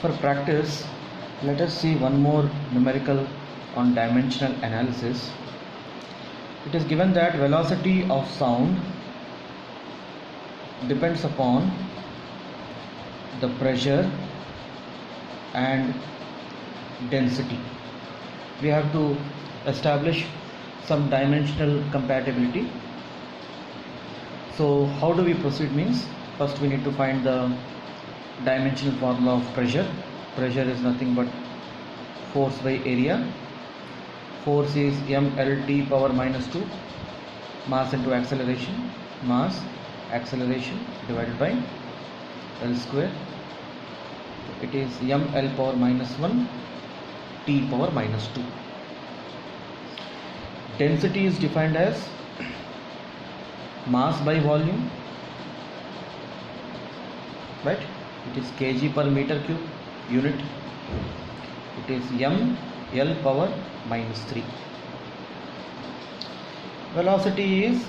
For practice, let us see one more numerical on dimensional analysis. It is given that velocity of sound depends upon the pressure and density. We have to establish some dimensional compatibility. So how do we proceed means, first we need to find the dimensional formula of pressure. Pressure is nothing but force by area. Force is mLT power minus 2, mass into acceleration, mass acceleration divided by L square. It is mL power minus 1, T power minus 2. Density is defined as mass by volume, right? It is kg per meter cube unit. It is mL power minus 3. Velocity is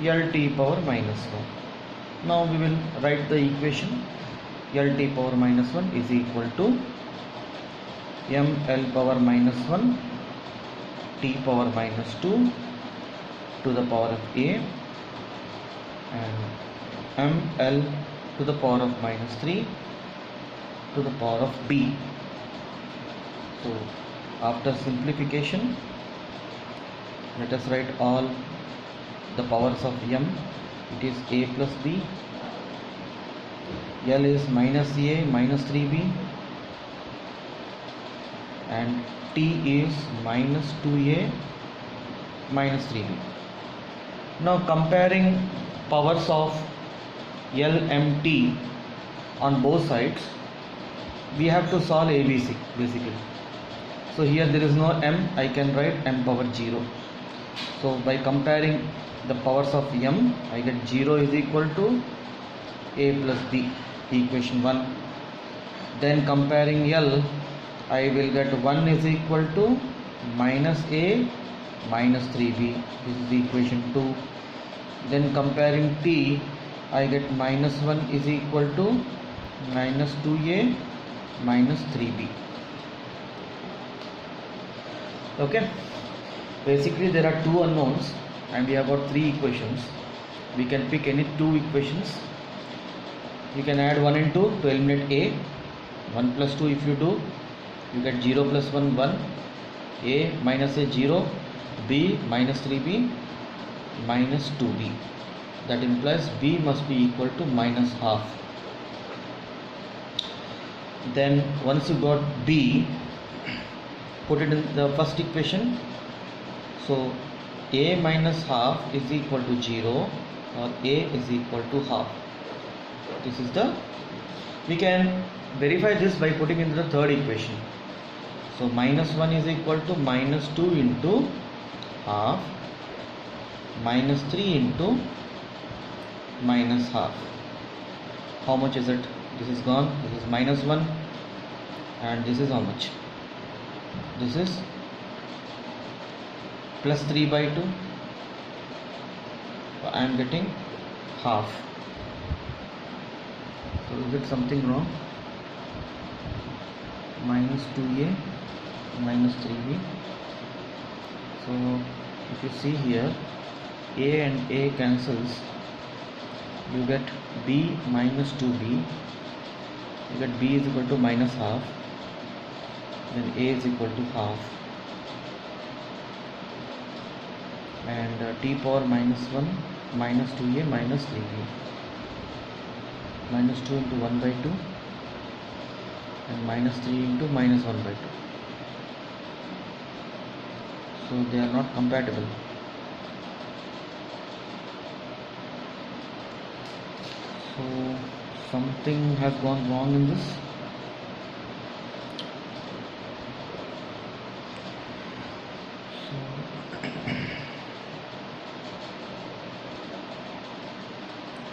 LT power minus 1. Now we will write the equation. LT power minus 1 is equal to mL power minus 1 T power minus 2 to the power of A and mL to the power of minus 3 to the power of B. So after simplification, let us write all the powers of m. It is A plus B, L is minus A minus 3B, and T is minus 2A minus 3B. Now comparing powers of LMT on both sides, we have to solve ABC basically. So here there is no m, I can write m power 0. So by comparing the powers of m, I get 0 is equal to A plus B, equation 1. Then comparing L, I will get 1 is equal to minus A minus 3B, this is equation 2. Then comparing T, I get minus 1 is equal to minus 2A minus 3B. Okay, basically there are two unknowns and we have got three equations. We can pick any two equations. You can add 1 and 2 to eliminate A. 1 plus 2 if you do, you get 0 plus 1 1, A minus A 0, B minus 3B minus 2B. That implies B must be equal to minus half. Then once you got B, put it in the first equation. So A minus half is equal to 0 or A is equal to half. This is the, we can verify this by putting in the third equation. So minus 1 is equal to minus 2 into half, minus 3 into minus half. How much is it? This is gone. This is minus 1 and this is how much? This is plus 3 by 2. So I am getting half. So is it something wrong? Minus 2A minus 3B. So if you see here, A and A cancels, you get B minus 2B, you get B is equal to minus half, then A is equal to half, and T power minus 1 minus 2A minus 3B, minus 2 into 1 by 2 and minus 3 into minus 1 by 2. So they are not compatible. So something has gone wrong in this.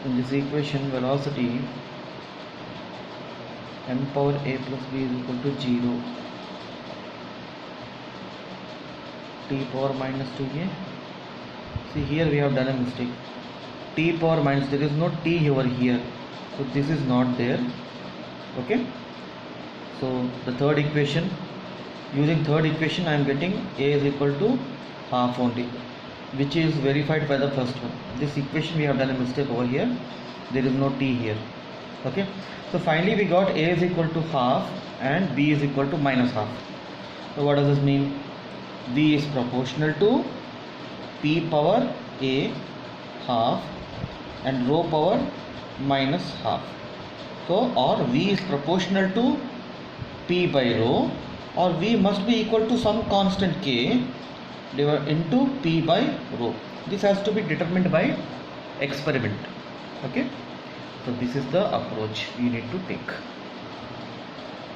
In this equation, velocity m power A plus B is equal to 0, T power minus 2A. See, here we have done a mistake. T power minus, there is no T over here, so this is not there. Okay, So the third equation, using third equation I am getting a is equal to half only, which is verified by the first one. This equation we have done a mistake over here, there is no t here. Okay, so finally we got a is equal to half and b is equal to minus half. So what does this mean? V is proportional to p power a half and rho power minus half. So or V is proportional to p by rho, or V must be equal to some constant k divided into p by rho. This has to be determined by experiment. Okay, so this is the approach we need to take.